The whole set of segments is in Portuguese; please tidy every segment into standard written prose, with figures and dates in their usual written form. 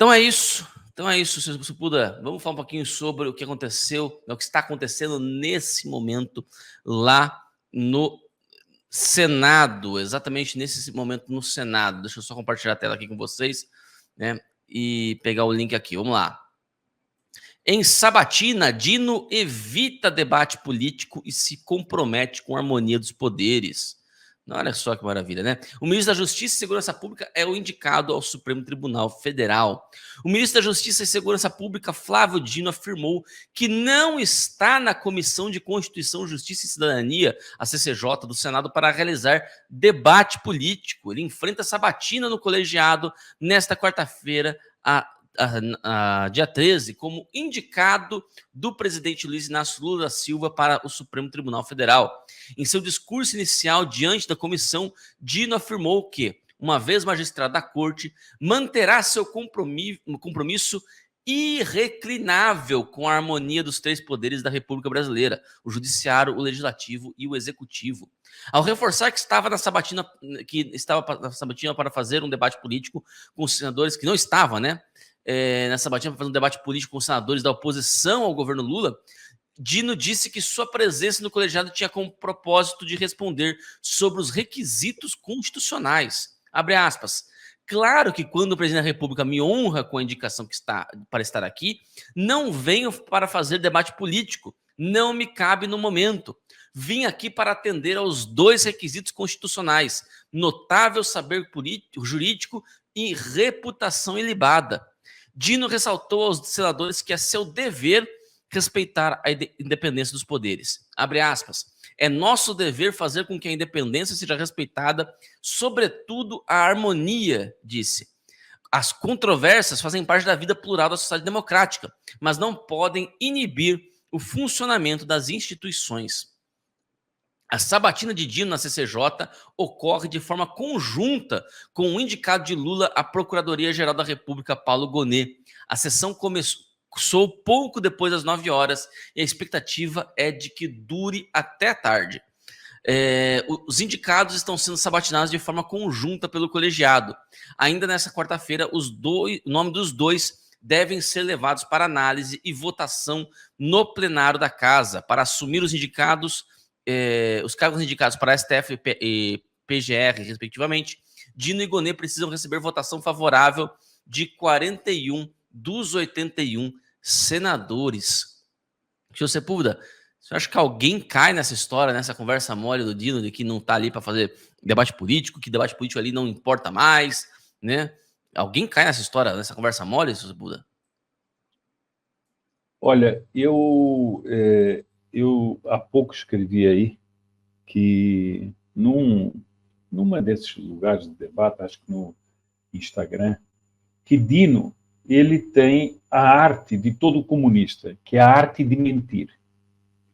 Então é isso. Se puder, vamos falar um pouquinho sobre o que aconteceu, o que está acontecendo nesse momento lá no Senado, exatamente nesse momento no Senado. Deixa eu só compartilhar a tela aqui com vocês, né? E pegar o link aqui. Vamos lá. Em sabatina, Dino evita debate político e se compromete com a harmonia dos poderes. Olha só que maravilha, né? O ministro da Justiça e Segurança Pública é o indicado ao Supremo Tribunal Federal. O ministro da Justiça e Segurança Pública, Flávio Dino, afirmou que não está na Comissão de Constituição, Justiça e Cidadania, a CCJ, do Senado, para realizar debate político. Ele enfrenta sabatina no colegiado nesta quarta-feira, dia 13, como indicado do presidente Luiz Inácio Lula da Silva para o Supremo Tribunal Federal. Em seu discurso inicial diante da comissão, Dino afirmou que, uma vez magistrado da corte, manterá seu compromisso irreclinável com a harmonia dos três poderes da República Brasileira, o judiciário, o legislativo e o executivo. Ao reforçar que estava na sabatina para fazer um debate político com os senadores, que não estava, né? Nessa sabatina para fazer um debate político com os senadores da oposição ao governo Lula, Dino disse que sua presença no colegiado tinha como propósito de responder sobre os requisitos constitucionais. Abre aspas. Claro que quando o presidente da República me honra com a indicação para estar aqui, não venho para fazer debate político, não me cabe no momento. Vim aqui para atender aos dois requisitos constitucionais, notável saber jurídico e reputação ilibada. Dino ressaltou aos senadores que é seu dever respeitar a independência dos poderes. Abre aspas. É nosso dever fazer com que a independência seja respeitada, sobretudo a harmonia, disse. As controvérsias fazem parte da vida plural da sociedade democrática, mas não podem inibir o funcionamento das instituições. A sabatina de Dino na CCJ ocorre de forma conjunta com o indicado de Lula à Procuradoria-Geral da República, Paulo Gonet. A sessão começou pouco depois das 9 horas e a expectativa é de que dure até tarde. Os indicados estão sendo sabatinados de forma conjunta pelo colegiado. Ainda nessa quarta-feira, o nome dos dois devem ser levados para análise e votação no plenário da Casa. Para assumir os cargos indicados para STF e PGR, respectivamente, Dino e Gonet precisam receber votação favorável de 41 dos 81 senadores. Senhor Sepúlveda, você acha que alguém cai nessa história, nessa conversa mole do Dino, de que não está ali para fazer debate político, que debate político ali não importa mais, né? Alguém cai nessa história, nessa conversa mole, senhor Sepúlveda? Olha, eu há pouco escrevi aí que numa desses lugares de debate, acho que no Instagram, que Dino, ele tem a arte de todo comunista, que é a arte de mentir.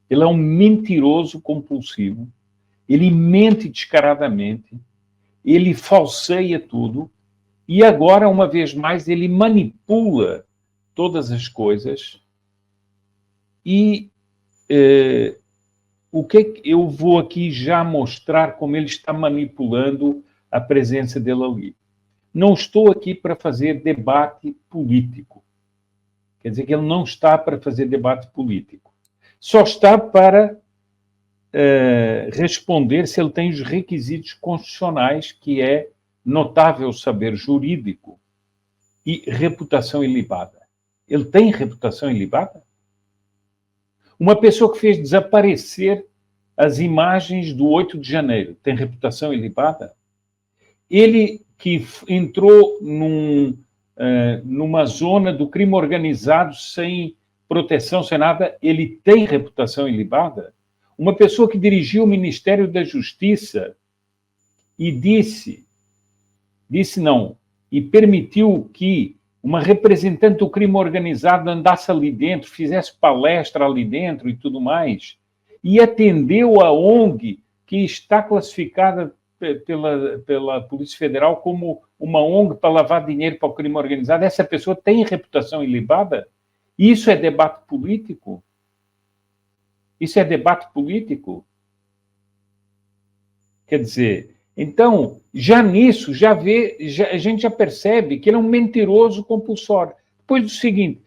Ele é um mentiroso compulsivo, ele mente descaradamente, ele falseia tudo, e agora, uma vez mais, ele manipula todas as coisas. E o que eu vou aqui já mostrar como ele está manipulando a presença dele ali. Não estou aqui para fazer debate político. Quer dizer que ele não está para fazer debate político. Só está para responder se ele tem os requisitos constitucionais, que é notável saber jurídico e reputação ilibada. Ele tem reputação ilibada? Uma pessoa que fez desaparecer as imagens do 8 de janeiro tem reputação ilibada? Ele que entrou numa zona do crime organizado sem proteção, sem nada, ele tem reputação ilibada? Uma pessoa que dirigiu o Ministério da Justiça e disse não, e permitiu que uma representante do crime organizado andasse ali dentro, fizesse palestra ali dentro e tudo mais, e atendeu a ONG que está classificada pela Polícia Federal como uma ONG para lavar dinheiro para o crime organizado, essa pessoa tem reputação ilibada? Isso é debate político? Isso é debate político? Quer dizer, Então, já nisso, a gente já percebe que ele é um mentiroso compulsório. Depois do seguinte,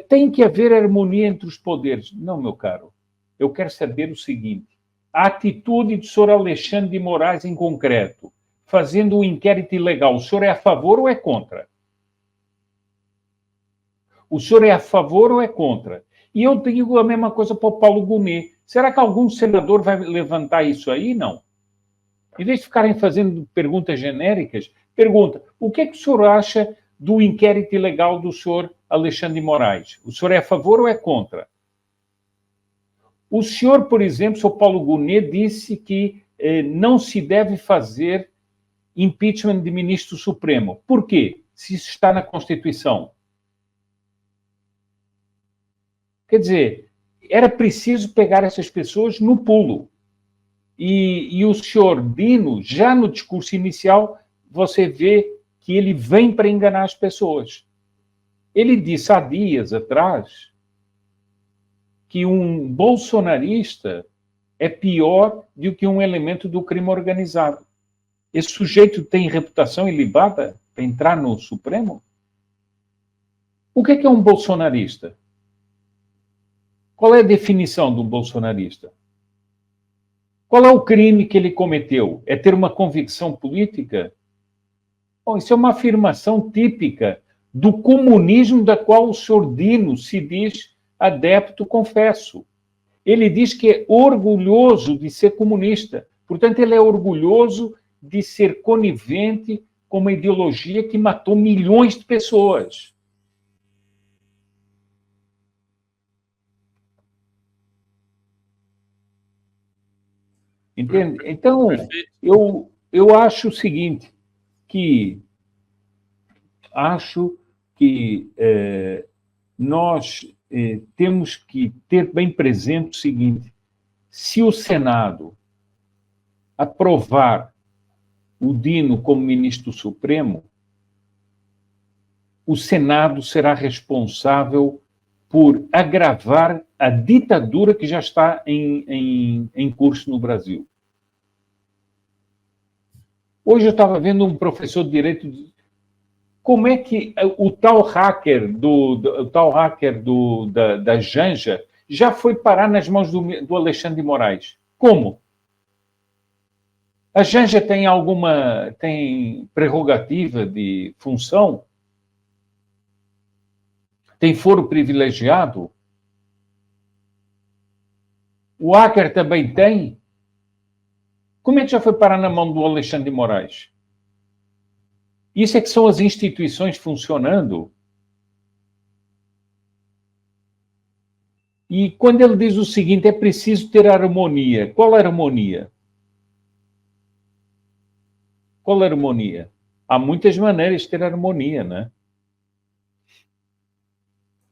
tem que haver harmonia entre os poderes. Não, meu caro, eu quero saber o seguinte, a atitude do senhor Alexandre de Moraes em concreto, fazendo um inquérito ilegal, o senhor é a favor ou é contra? O senhor é a favor ou é contra? E eu digo a mesma coisa para o Paulo Gonet. Será que algum senador vai levantar isso aí? Não. Em vez de ficarem fazendo perguntas genéricas, pergunta, o que é que o senhor acha do inquérito ilegal do senhor Alexandre de Moraes? O senhor é a favor ou é contra? O senhor, por exemplo, o senhor Paulo Gonet, disse que não se deve fazer impeachment de ministro supremo. Por quê? Se isso está na Constituição. Quer dizer, era preciso pegar essas pessoas no pulo. E o senhor Dino, já no discurso inicial, você vê que ele vem para enganar as pessoas. Ele disse há dias atrás que um bolsonarista é pior do que um elemento do crime organizado. Esse sujeito tem reputação ilibada para entrar no Supremo? O que é um bolsonarista? Qual é a definição de um bolsonarista? Qual é o crime que ele cometeu? É ter uma convicção política? Bom, isso é uma afirmação típica do comunismo da qual o senhor Dino se diz adepto, confesso. Ele diz que é orgulhoso de ser comunista. Portanto, ele é orgulhoso de ser conivente com uma ideologia que matou milhões de pessoas. Entende? Então, eu acho o seguinte, que nós temos que ter bem presente o seguinte, se o Senado aprovar o Dino como ministro supremo, o Senado será responsável por agravar a ditadura que já está em curso no Brasil. Hoje eu estava vendo um professor de direito, como é que o tal hacker da Janja já foi parar nas mãos do Alexandre de Moraes? Como? A Janja tem prerrogativa de função? Tem foro privilegiado? O hacker também tem? Como é que já foi parar na mão do Alexandre de Moraes? Isso é que são as instituições funcionando. E quando ele diz o seguinte, é preciso ter harmonia. Qual harmonia? Qual harmonia? Há muitas maneiras de ter harmonia, né?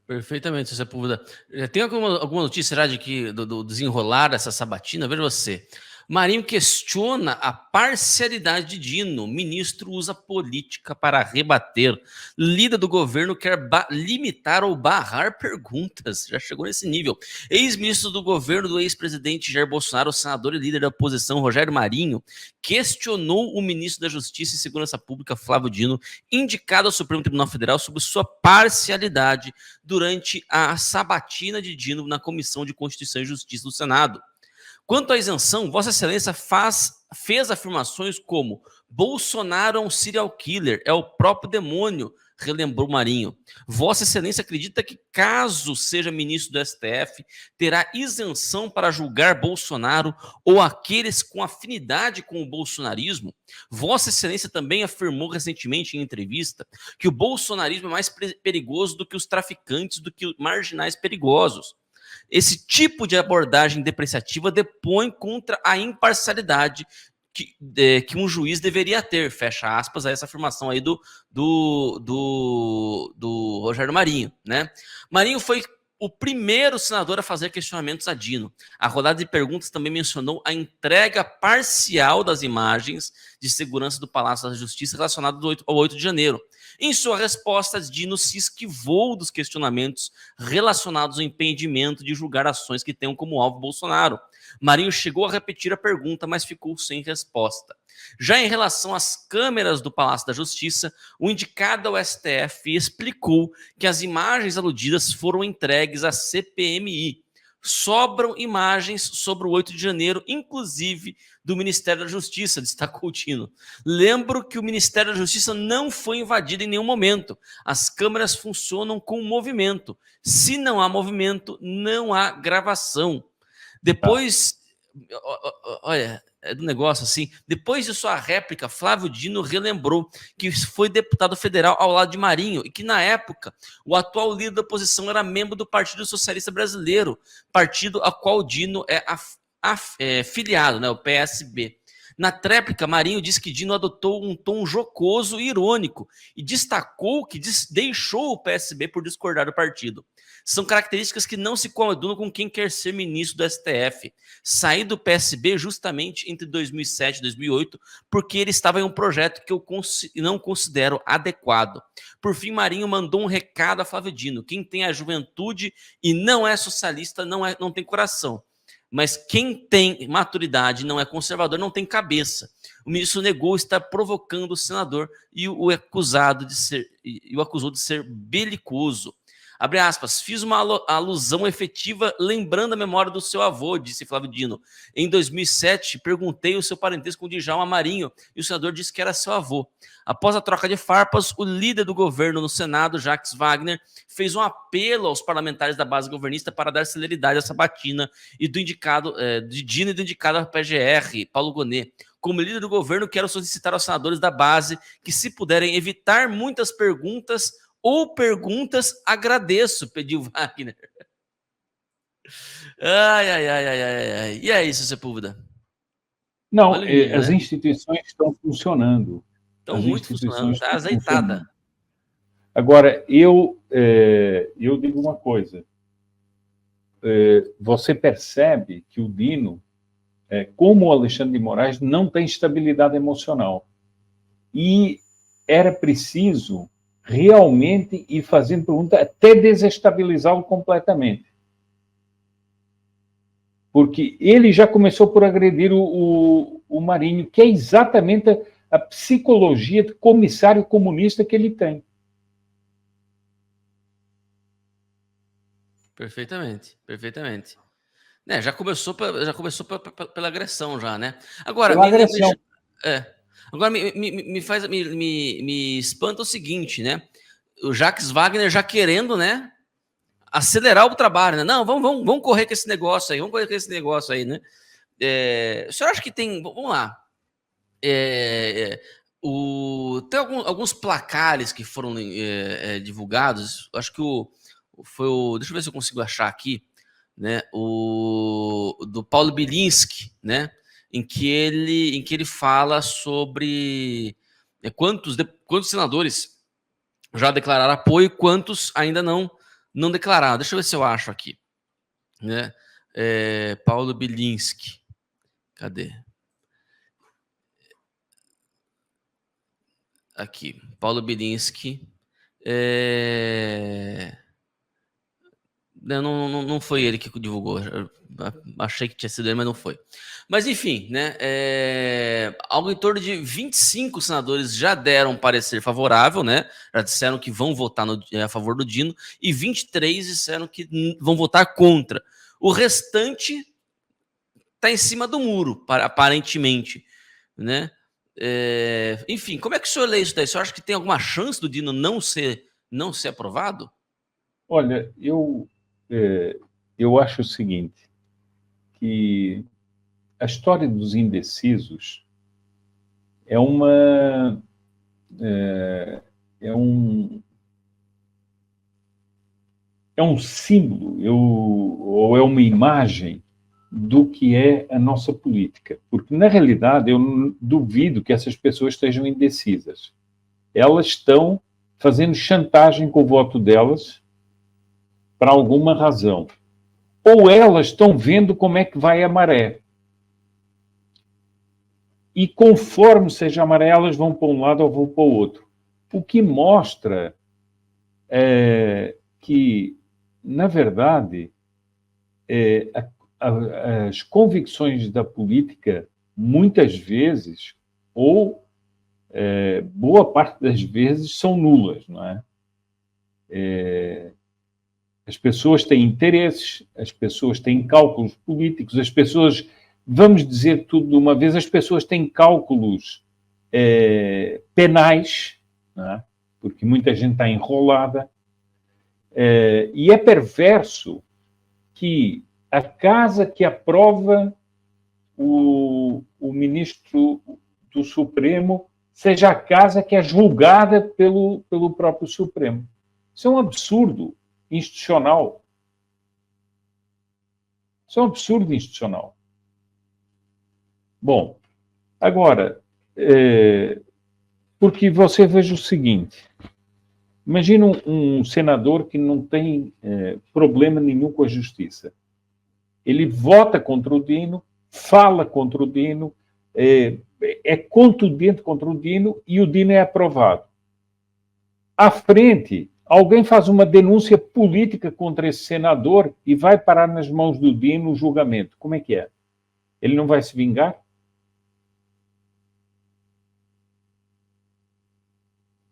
Perfeitamente, Sepúlveda. Tem alguma notícia será, do desenrolar dessa sabatina? Veja você. Marinho questiona a parcialidade de Dino. Ministro usa política para rebater. Líder do governo quer limitar ou barrar perguntas. Já chegou nesse nível. Ex-ministro do governo do ex-presidente Jair Bolsonaro, senador e líder da oposição Rogério Marinho, questionou o ministro da Justiça e Segurança Pública, Flávio Dino, indicado ao Supremo Tribunal Federal sobre sua parcialidade durante a sabatina de Dino na Comissão de Constituição e Justiça do Senado. Quanto à isenção, Vossa Excelência fez afirmações como Bolsonaro é um serial killer, é o próprio demônio, relembrou Marinho. Vossa Excelência acredita que, caso seja ministro do STF, terá isenção para julgar Bolsonaro ou aqueles com afinidade com o bolsonarismo? Vossa Excelência também afirmou recentemente em entrevista que o bolsonarismo é mais perigoso do que os traficantes, do que os marginais perigosos. Esse tipo de abordagem depreciativa depõe contra a imparcialidade que um juiz deveria ter, fecha aspas, a essa afirmação aí do Rogério Marinho, né? Marinho foi o primeiro senador a fazer questionamentos a Dino. A rodada de perguntas também mencionou a entrega parcial das imagens de segurança do Palácio da Justiça relacionadas ao 8 de janeiro. Em sua resposta, Dino se esquivou dos questionamentos relacionados ao impedimento de julgar ações que tenham como alvo Bolsonaro. Marinho chegou a repetir a pergunta, mas ficou sem resposta. Já em relação às câmeras do Palácio da Justiça, o indicado ao STF explicou que as imagens aludidas foram entregues à CPMI. Sobram imagens sobre o 8 de janeiro, inclusive do Ministério da Justiça, destacou o Dino. Lembro que o Ministério da Justiça não foi invadido em nenhum momento. As câmeras funcionam com movimento. Se não há movimento, não há gravação. Depois, olha, é do negócio assim. Depois de sua réplica, Flávio Dino relembrou que foi deputado federal ao lado de Marinho e que, na época, o atual líder da oposição era membro do Partido Socialista Brasileiro, partido a qual Dino é filiado, né, o PSB. Na tréplica, Marinho disse que Dino adotou um tom jocoso e irônico e destacou que deixou o PSB por discordar do partido. São características que não se coadunam com quem quer ser ministro do STF. Saí do PSB justamente entre 2007 e 2008 porque ele estava em um projeto que eu não considero adequado. Por fim, Marinho mandou um recado a Flávio Dino: quem tem a juventude e não é socialista não tem coração. Mas quem tem maturidade e não é conservador não tem cabeça. O ministro negou estar provocando o senador e o acusou de ser belicoso. Abre aspas, fiz uma alusão efetiva lembrando a memória do seu avô, disse Flávio Dino. Em 2007, perguntei o seu parentesco com o Djalma Marinho e o senador disse que era seu avô. Após a troca de farpas, o líder do governo no Senado, Jacques Wagner, fez um apelo aos parlamentares da base governista para dar celeridade à sabatina e do indicado de Dino e do indicado à PGR, Paulo Gonet. Como líder do governo, quero solicitar aos senadores da base que, se puderem evitar muitas perguntas ou perguntas, agradeço, pediu Wagner. Ai. E é isso, Sepúlveda? Não, as instituições estão funcionando. Estão muito funcionando, está azeitada. Agora, eu digo uma coisa. Você percebe que o Dino, como o Alexandre de Moraes, não tem estabilidade emocional. E era preciso realmente ir fazendo perguntas até desestabilizá-lo completamente. Porque ele já começou por agredir o Marinho, que é exatamente a psicologia de comissário comunista que ele tem. Perfeitamente. Né, já começou pela agressão, já, né? Agora, pela agressão. Agora me espanta o seguinte, né? O Jacques Wagner já querendo, né, acelerar o trabalho, né? Não, vamos correr com esse negócio aí, né? O senhor acha que tem... Vamos lá. Tem alguns placares que foram divulgados. Acho que deixa eu ver se eu consigo achar aqui, né? Do Paulo Bilinski, né? Em que ele fala sobre quantos senadores já declararam apoio e quantos ainda não declararam. Deixa eu ver se eu acho aqui, né? Paulo Bilinski, cadê? Aqui, Paulo Bilinski. Não foi ele que divulgou. Eu achei que tinha sido ele, mas não foi. Mas, enfim, né? Algo em torno de 25 senadores já deram parecer favorável, né? Já disseram que vão votar a favor do Dino, e 23 disseram que vão votar contra. O restante está em cima do muro, aparentemente, né? Enfim, como é que o senhor lê isso daí? O senhor acha que tem alguma chance do Dino não ser aprovado? Olha, eu acho o seguinte, que a história dos indecisos é um símbolo, ou é uma imagem do que é a nossa política. Porque, na realidade, eu duvido que essas pessoas estejam indecisas. Elas estão fazendo chantagem com o voto delas para alguma razão. Ou elas estão vendo como é que vai a maré. E conforme seja a maré, elas vão para um lado ou vão para o outro. o que mostra que, na verdade, as convicções da política, muitas vezes, ou boa parte das vezes, são nulas, não é? As pessoas têm interesses, as pessoas têm cálculos políticos, as pessoas, vamos dizer tudo de uma vez, as pessoas têm cálculos penais, não é? Porque muita gente está enrolada, e é perverso que a casa que aprova o ministro do Supremo seja a casa que é julgada pelo próprio Supremo. Isso é um absurdo institucional. Isso é um absurdo institucional. Bom, agora, porque você veja o seguinte, imagina um senador que não tem problema nenhum com a justiça. Ele vota contra o Dino, fala contra o Dino, é contundente contra o Dino e o Dino é aprovado. À frente, alguém faz uma denúncia política contra esse senador e vai parar nas mãos do Dino o julgamento. Como é que é? Ele não vai se vingar?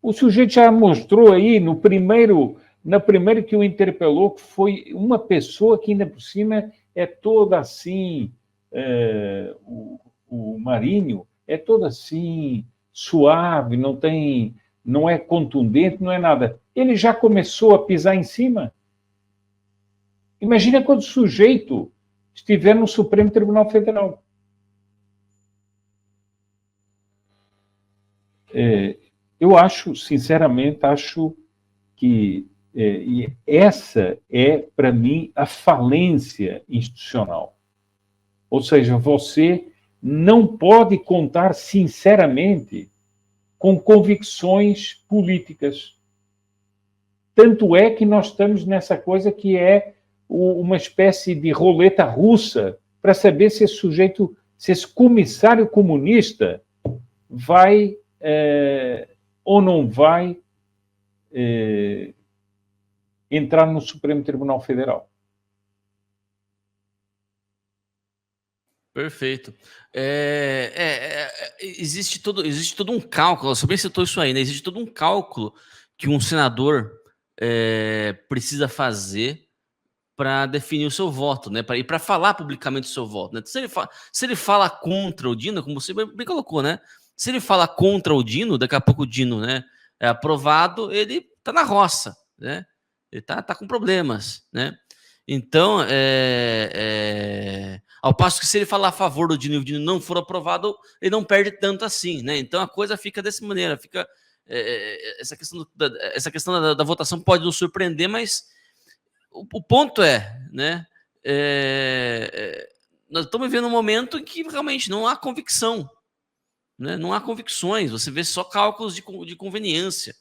O sujeito já mostrou aí na primeira que o interpelou, que foi uma pessoa que ainda por cima é toda assim, o Marinho é toda assim, suave, não é contundente, não é nada. Ele já começou a pisar em cima. Imagina quando o sujeito estiver no Supremo Tribunal Federal. Eu sinceramente, acho que essa é, para mim, a falência institucional. Ou seja, você não pode contar sinceramente com convicções políticas. Tanto é que nós estamos nessa coisa que é uma espécie de roleta russa para saber se esse sujeito, se esse comissário comunista vai ou não vai entrar no Supremo Tribunal Federal. Perfeito. Existe todo um cálculo, você bem citou isso aí, né? Existe todo um cálculo que um senador precisa fazer para definir o seu voto, né? E para falar publicamente o seu voto, né? Se ele fala contra o Dino, como você bem colocou, né? Se ele fala contra o Dino, daqui a pouco o Dino, né, é aprovado, ele tá na roça, né? Ele tá com problemas, né? Então, ao passo que se ele falar a favor do Dino e o Dino não for aprovado, ele não perde tanto assim, né? Então a coisa fica dessa maneira, fica essa questão da votação pode nos surpreender, mas o ponto né? Nós estamos vivendo um momento em que realmente não há convicção, né? Não há convicções, você vê só cálculos de conveniência.